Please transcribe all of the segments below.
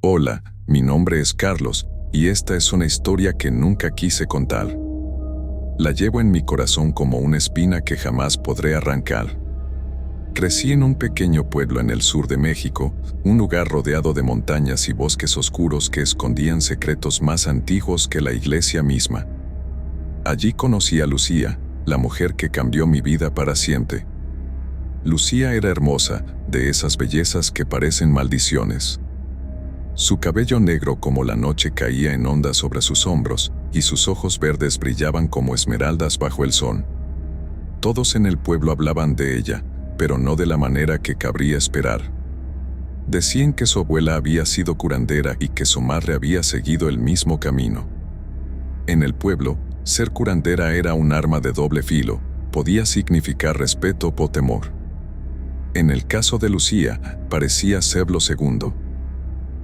Hola, mi nombre es Carlos, y esta es una historia que nunca quise contar. La llevo en mi corazón como una espina que jamás podré arrancar. Crecí en un pequeño pueblo en el sur de México, un lugar rodeado de montañas y bosques oscuros que escondían secretos más antiguos que la iglesia misma. Allí conocí a Lucía, la mujer que cambió mi vida para siempre. Lucía era hermosa, de esas bellezas que parecen maldiciones. Su cabello negro como la noche caía en ondas sobre sus hombros, y sus ojos verdes brillaban como esmeraldas bajo el sol. Todos en el pueblo hablaban de ella, pero no de la manera que cabría esperar. Decían que su abuela había sido curandera y que su madre había seguido el mismo camino. En el pueblo, ser curandera era un arma de doble filo, podía significar respeto o temor. En el caso de Lucía, parecía ser lo segundo.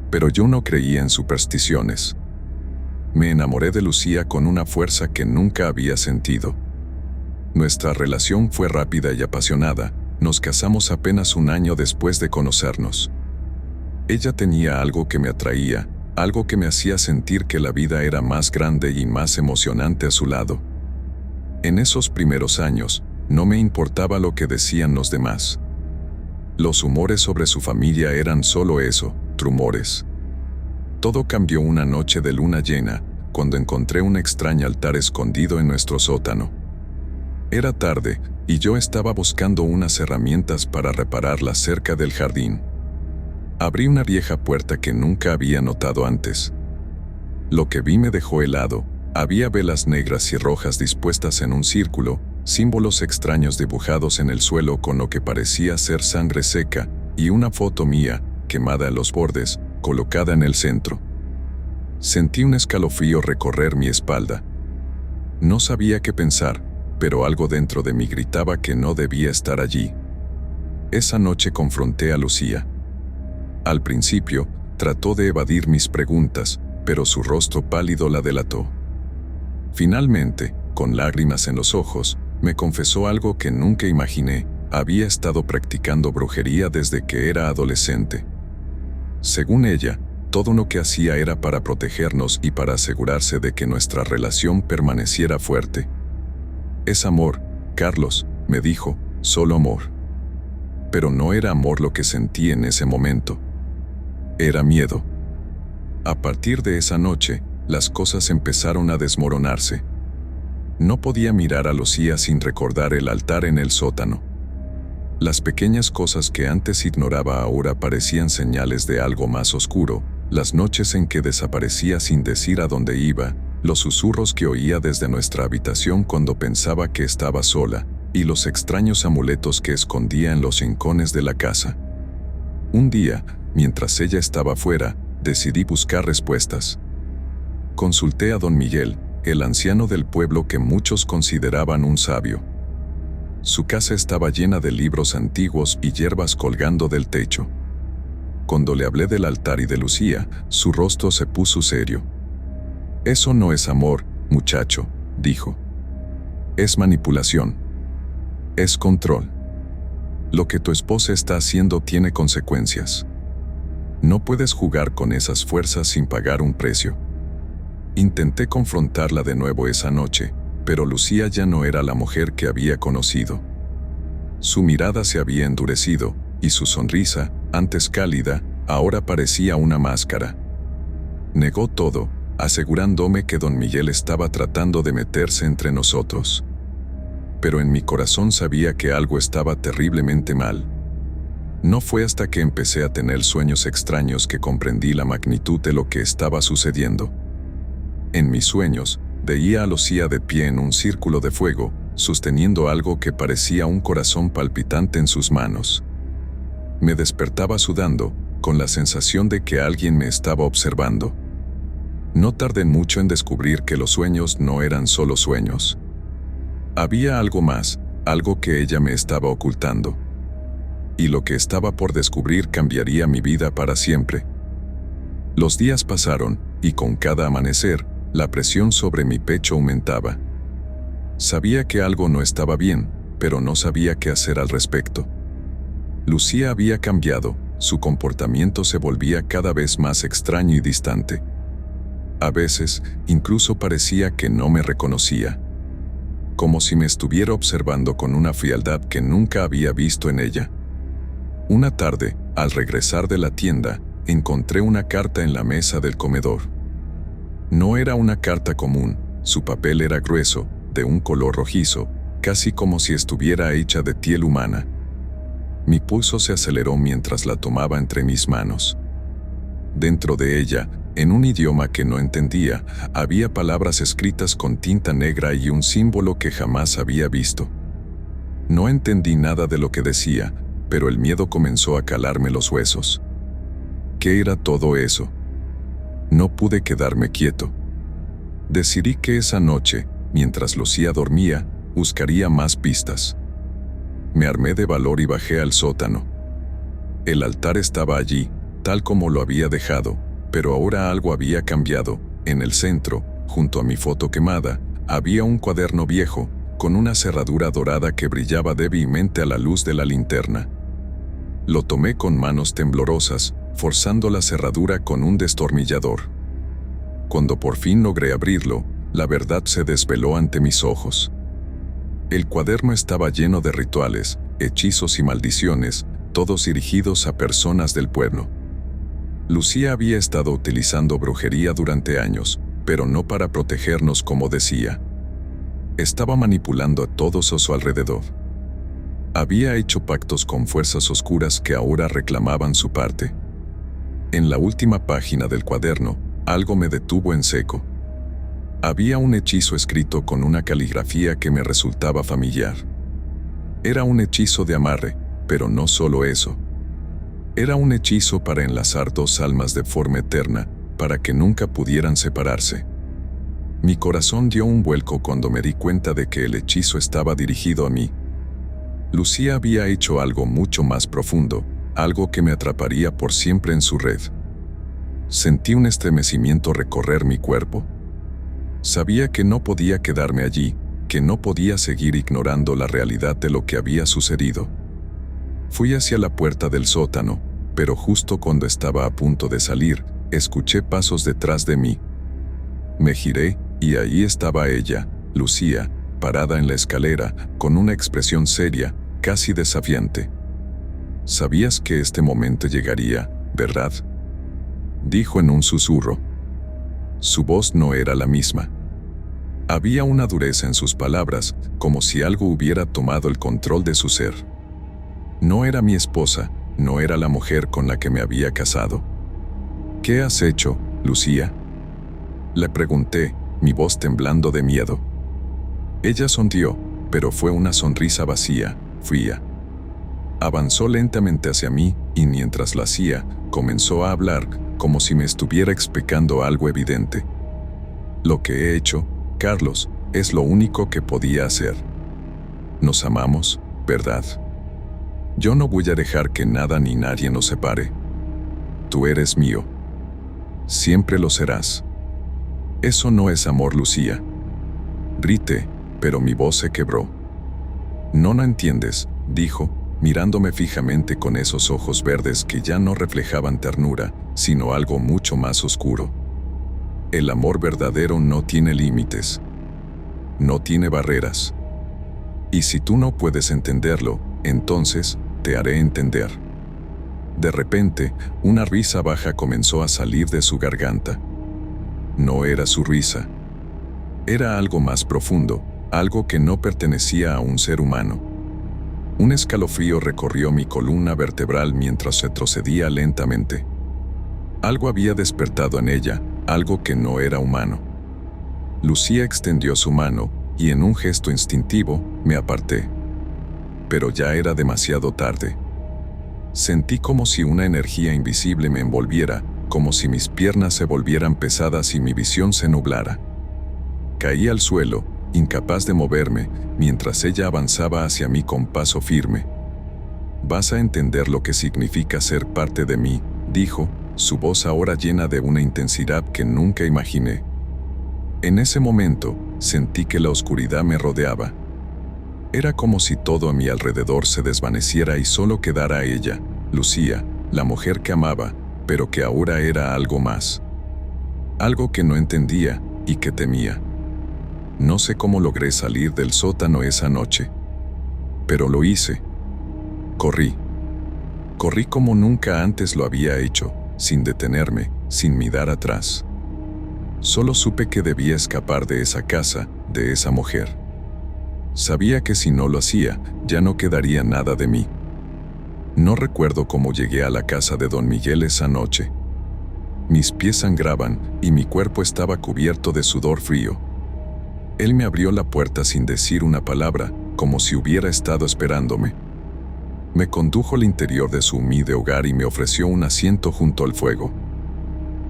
Pero yo no creía en supersticiones. Me enamoré de Lucía con una fuerza que nunca había sentido. Nuestra relación fue rápida y apasionada, nos casamos apenas un año después de conocernos. Ella tenía algo que me atraía, algo que me hacía sentir que la vida era más grande y más emocionante a su lado. En esos primeros años, no me importaba lo que decían los demás. Los rumores sobre su familia eran solo eso, rumores. Todo cambió una noche de luna llena, cuando encontré un extraño altar escondido en nuestro sótano. Era tarde, y yo estaba buscando unas herramientas para repararla cerca del jardín. Abrí una vieja puerta que nunca había notado antes. Lo que vi me dejó helado. Había velas negras y rojas dispuestas en un círculo, símbolos extraños dibujados en el suelo con lo que parecía ser sangre seca, y una foto mía, quemada a los bordes, colocada en el centro. Sentí un escalofrío recorrer mi espalda. No sabía qué pensar, pero algo dentro de mí gritaba que no debía estar allí. Esa noche confronté a Lucía. Al principio, trató de evadir mis preguntas, pero su rostro pálido la delató. Finalmente, con lágrimas en los ojos, me confesó algo que nunca imaginé: había estado practicando brujería desde que era adolescente. Según ella, todo lo que hacía era para protegernos y para asegurarse de que nuestra relación permaneciera fuerte. Es amor, Carlos, me dijo, solo amor. Pero no era amor lo que sentí en ese momento. Era miedo. A partir de esa noche, las cosas empezaron a desmoronarse. No podía mirar a Lucía sin recordar el altar en el sótano. Las pequeñas cosas que antes ignoraba ahora parecían señales de algo más oscuro, las noches en que desaparecía sin decir a dónde iba, los susurros que oía desde nuestra habitación cuando pensaba que estaba sola, y los extraños amuletos que escondía en los rincones de la casa. Un día, mientras ella estaba fuera, decidí buscar respuestas. Consulté a don Miguel, el anciano del pueblo que muchos consideraban un sabio. Su casa estaba llena de libros antiguos y hierbas colgando del techo. Cuando le hablé del altar y de Lucía, su rostro se puso serio. «Eso no es amor, muchacho», dijo. «Es manipulación. Es control. Lo que tu esposa está haciendo tiene consecuencias. No puedes jugar con esas fuerzas sin pagar un precio». Intenté confrontarla de nuevo esa noche, pero Lucía ya no era la mujer que había conocido. Su mirada se había endurecido, y su sonrisa, antes cálida, ahora parecía una máscara. Negó todo, asegurándome que don Miguel estaba tratando de meterse entre nosotros. Pero en mi corazón sabía que algo estaba terriblemente mal. No fue hasta que empecé a tener sueños extraños que comprendí la magnitud de lo que estaba sucediendo. En mis sueños, veía a Lucía de pie en un círculo de fuego, sosteniendo algo que parecía un corazón palpitante en sus manos. Me despertaba sudando, con la sensación de que alguien me estaba observando. No tardé mucho en descubrir que los sueños no eran solo sueños. Había algo más, algo que ella me estaba ocultando. Y lo que estaba por descubrir cambiaría mi vida para siempre. Los días pasaron, y con cada amanecer, la presión sobre mi pecho aumentaba. Sabía que algo no estaba bien, pero no sabía qué hacer al respecto. Lucía había cambiado, su comportamiento se volvía cada vez más extraño y distante. A veces, incluso parecía que no me reconocía, como si me estuviera observando con una frialdad que nunca había visto en ella. Una tarde, al regresar de la tienda, encontré una carta en la mesa del comedor. No era una carta común, su papel era grueso, de un color rojizo, casi como si estuviera hecha de piel humana. Mi pulso se aceleró mientras la tomaba entre mis manos. Dentro de ella, en un idioma que no entendía, había palabras escritas con tinta negra y un símbolo que jamás había visto. No entendí nada de lo que decía, pero el miedo comenzó a calarme los huesos. ¿Qué era todo eso? No pude quedarme quieto. Decidí que esa noche, mientras Lucía dormía, buscaría más pistas. Me armé de valor y bajé al sótano. El altar estaba allí, tal como lo había dejado, pero ahora algo había cambiado. En el centro, junto a mi foto quemada, había un cuaderno viejo, con una cerradura dorada que brillaba débilmente a la luz de la linterna. Lo tomé con manos temblorosas, forzando la cerradura con un destornillador. Cuando por fin logré abrirlo, la verdad se desveló ante mis ojos. El cuaderno estaba lleno de rituales, hechizos y maldiciones, todos dirigidos a personas del pueblo. Lucía había estado utilizando brujería durante años, pero no para protegernos como decía. Estaba manipulando a todos a su alrededor. Había hecho pactos con fuerzas oscuras que ahora reclamaban su parte. En la última página del cuaderno, algo me detuvo en seco. Había un hechizo escrito con una caligrafía que me resultaba familiar. Era un hechizo de amarre, pero no solo eso. Era un hechizo para enlazar dos almas de forma eterna, para que nunca pudieran separarse. Mi corazón dio un vuelco cuando me di cuenta de que el hechizo estaba dirigido a mí. Lucía había hecho algo mucho más profundo, algo que me atraparía por siempre en su red. Sentí un estremecimiento recorrer mi cuerpo. Sabía que no podía quedarme allí, que no podía seguir ignorando la realidad de lo que había sucedido. Fui hacia la puerta del sótano, pero justo cuando estaba a punto de salir, escuché pasos detrás de mí. Me giré, y ahí estaba ella, Lucía, parada en la escalera, con una expresión seria, casi desafiante. «Sabías que este momento llegaría, ¿verdad?», dijo en un susurro. Su voz no era la misma. Había una dureza en sus palabras, como si algo hubiera tomado el control de su ser. No era mi esposa, no era la mujer con la que me había casado. «¿Qué has hecho, Lucía?», le pregunté, mi voz temblando de miedo. Ella sonrió, pero fue una sonrisa vacía, fría. Avanzó lentamente hacia mí, y mientras la hacía, comenzó a hablar, como si me estuviera explicando algo evidente. «Lo que he hecho, Carlos, es lo único que podía hacer. Nos amamos, ¿verdad? Yo no voy a dejar que nada ni nadie nos separe. Tú eres mío. Siempre lo serás». «Eso no es amor, Lucía». Grité, pero mi voz se quebró. «No entiendes», dijo, mirándome fijamente con esos ojos verdes que ya no reflejaban ternura, sino algo mucho más oscuro. «El amor verdadero no tiene límites. No tiene barreras. Y si tú no puedes entenderlo, entonces te haré entender». De repente, una risa baja comenzó a salir de su garganta. No era su risa. Era algo más profundo, algo que no pertenecía a un ser humano. Un escalofrío recorrió mi columna vertebral mientras retrocedía lentamente. Algo había despertado en ella, algo que no era humano. Lucía extendió su mano, y en un gesto instintivo, me aparté. Pero ya era demasiado tarde. Sentí como si una energía invisible me envolviera, como si mis piernas se volvieran pesadas y mi visión se nublara. Caí al suelo, incapaz de moverme, mientras ella avanzaba hacia mí con paso firme. «Vas a entender lo que significa ser parte de mí», dijo, su voz ahora llena de una intensidad que nunca imaginé. En ese momento, sentí que la oscuridad me rodeaba. Era como si todo a mi alrededor se desvaneciera y solo quedara ella, Lucía, la mujer que amaba, pero que ahora era algo más. Algo que no entendía y que temía. No sé cómo logré salir del sótano esa noche. Pero lo hice. Corrí. Corrí como nunca antes lo había hecho, sin detenerme, sin mirar atrás. Solo supe que debía escapar de esa casa, de esa mujer. Sabía que si no lo hacía, ya no quedaría nada de mí. No recuerdo cómo llegué a la casa de don Miguel esa noche. Mis pies sangraban y mi cuerpo estaba cubierto de sudor frío. Él me abrió la puerta sin decir una palabra, como si hubiera estado esperándome. Me condujo al interior de su humilde hogar y me ofreció un asiento junto al fuego.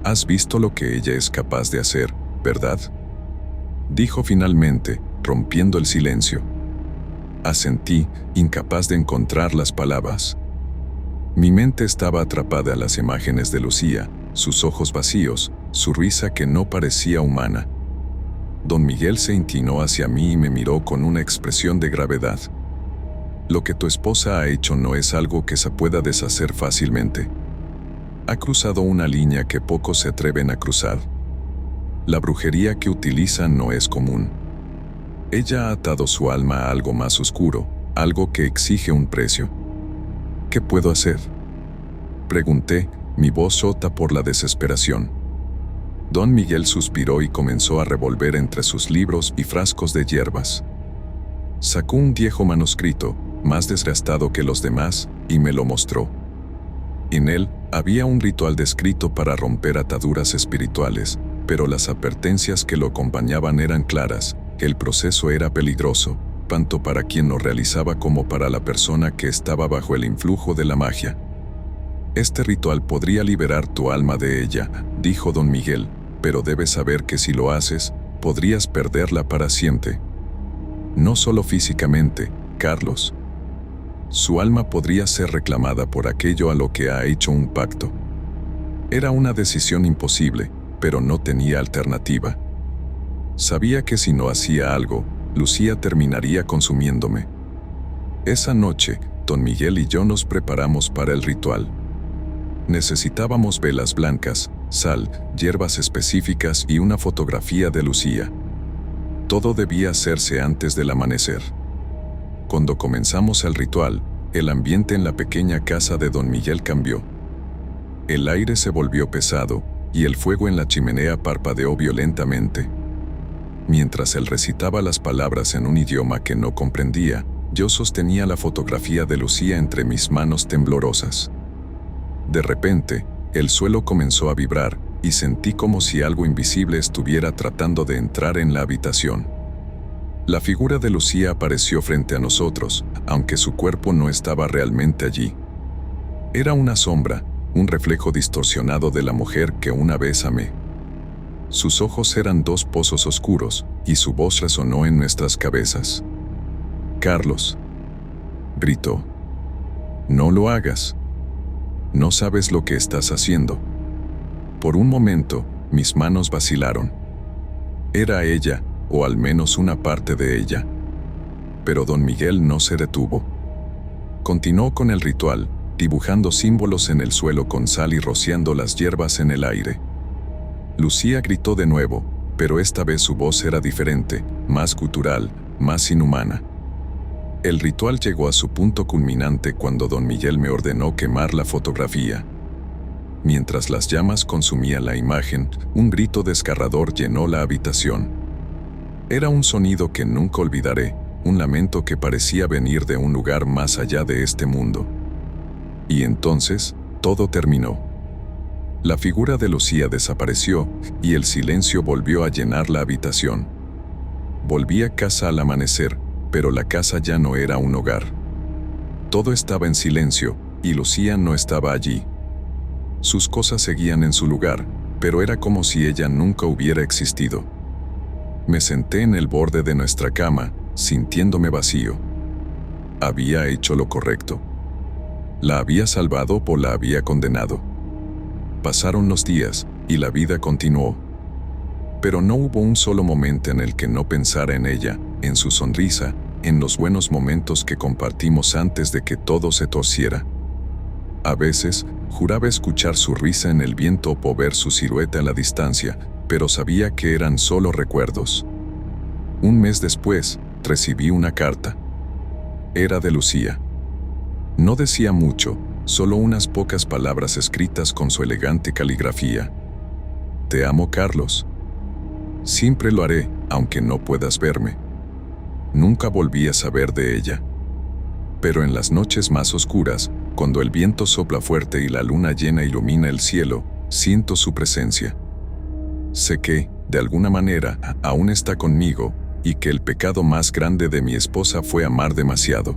«Has visto lo que ella es capaz de hacer, ¿verdad?», dijo finalmente, rompiendo el silencio. Asentí, incapaz de encontrar las palabras. Mi mente estaba atrapada a las imágenes de Lucía, sus ojos vacíos, su risa que no parecía humana. Don Miguel se inclinó hacia mí y me miró con una expresión de gravedad. «Lo que tu esposa ha hecho no es algo que se pueda deshacer fácilmente. Ha cruzado una línea que pocos se atreven a cruzar. La brujería que utiliza no es común. Ella ha atado su alma a algo más oscuro, algo que exige un precio». «¿Qué puedo hacer?», pregunté, mi voz rota por la desesperación. Don Miguel suspiró y comenzó a revolver entre sus libros y frascos de hierbas. Sacó un viejo manuscrito, más desgastado que los demás, y me lo mostró. En él había un ritual descrito para romper ataduras espirituales, pero las advertencias que lo acompañaban eran claras. El proceso era peligroso, tanto para quien lo realizaba como para la persona que estaba bajo el influjo de la magia. «Este ritual podría liberar tu alma de ella», dijo don Miguel, «pero debes saber que si lo haces, podrías perderla para siempre. No solo físicamente, Carlos. Su alma podría ser reclamada por aquello a lo que ha hecho un pacto». Era una decisión imposible, pero no tenía alternativa. Sabía que si no hacía algo, Lucía terminaría consumiéndome. Esa noche, don Miguel y yo nos preparamos para el ritual. Necesitábamos velas blancas, sal, hierbas específicas y una fotografía de Lucía. Todo debía hacerse antes del amanecer. Cuando comenzamos el ritual, el ambiente en la pequeña casa de don Miguel cambió. El aire se volvió pesado, y el fuego en la chimenea parpadeó violentamente. Mientras él recitaba las palabras en un idioma que no comprendía, yo sostenía la fotografía de Lucía entre mis manos temblorosas. De repente, el suelo comenzó a vibrar, y sentí como si algo invisible estuviera tratando de entrar en la habitación. La figura de Lucía apareció frente a nosotros, aunque su cuerpo no estaba realmente allí. Era una sombra, un reflejo distorsionado de la mujer que una vez amé. Sus ojos eran dos pozos oscuros, y su voz resonó en nuestras cabezas. «Carlos», gritó, «no lo hagas. No sabes lo que estás haciendo». Por un momento, mis manos vacilaron. Era ella, o al menos una parte de ella. Pero don Miguel no se detuvo. Continuó con el ritual, dibujando símbolos en el suelo con sal y rociando las hierbas en el aire. Lucía gritó de nuevo, pero esta vez su voz era diferente, más gutural, más inhumana. El ritual llegó a su punto culminante cuando don Miguel me ordenó quemar la fotografía. Mientras las llamas consumían la imagen, un grito desgarrador llenó la habitación. Era un sonido que nunca olvidaré, un lamento que parecía venir de un lugar más allá de este mundo. Y entonces, todo terminó. La figura de Lucía desapareció, y el silencio volvió a llenar la habitación. Volví a casa al amanecer, pero la casa ya no era un hogar. Todo estaba en silencio, y Lucía no estaba allí. Sus cosas seguían en su lugar, pero era como si ella nunca hubiera existido. Me senté en el borde de nuestra cama, sintiéndome vacío. ¿Había hecho lo correcto? ¿La había salvado o la había condenado? Pasaron los días, y la vida continuó. Pero no hubo un solo momento en el que no pensara en ella, en su sonrisa, en los buenos momentos que compartimos antes de que todo se torciera. A veces, juraba escuchar su risa en el viento o ver su silueta a la distancia, pero sabía que eran solo recuerdos. Un mes después, recibí una carta. Era de Lucía. No decía mucho, solo unas pocas palabras escritas con su elegante caligrafía. Te amo, Carlos. Siempre lo haré, aunque no puedas verme. Nunca volví a saber de ella. Pero en las noches más oscuras, cuando el viento sopla fuerte y la luna llena ilumina el cielo, siento su presencia. Sé que, de alguna manera, aún está conmigo, y que el pecado más grande de mi esposa fue amar demasiado.